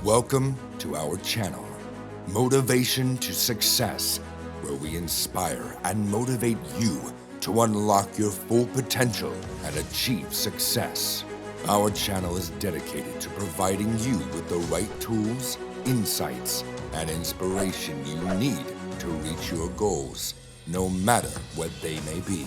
Welcome to our channel, Motivation to Success, where we inspire and motivate you to unlock your full potential and achieve success. Our channel is dedicated to providing you with the right tools, insights, and inspiration you need to reach your goals, no matter what they may be.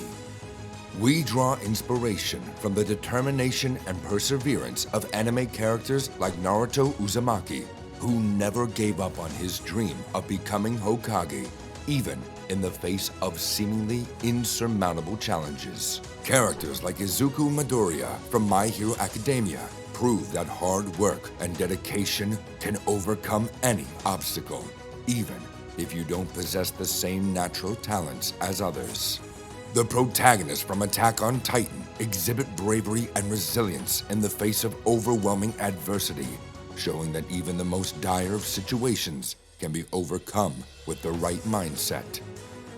We draw inspiration from the determination and perseverance of anime characters like Naruto Uzumaki, who never gave up on his dream of becoming Hokage, even in the face of seemingly insurmountable challenges. Characters like Izuku Midoriya from My Hero Academia prove that hard work and dedication can overcome any obstacle, even if you don't possess the same natural talents as others. The protagonists from Attack on Titan exhibit bravery and resilience in the face of overwhelming adversity, showing that even the most dire of situations can be overcome with the right mindset.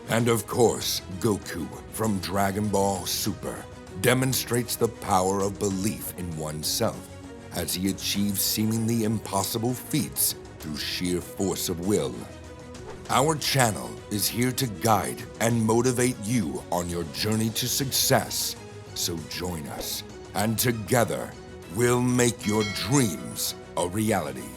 And of course, Goku from Dragon Ball Super demonstrates the power of belief in oneself as he achieves seemingly impossible feats through sheer force of will. Our channel is here to guide and motivate you on your journey to success. So join us, and together, we'll make your dreams a reality.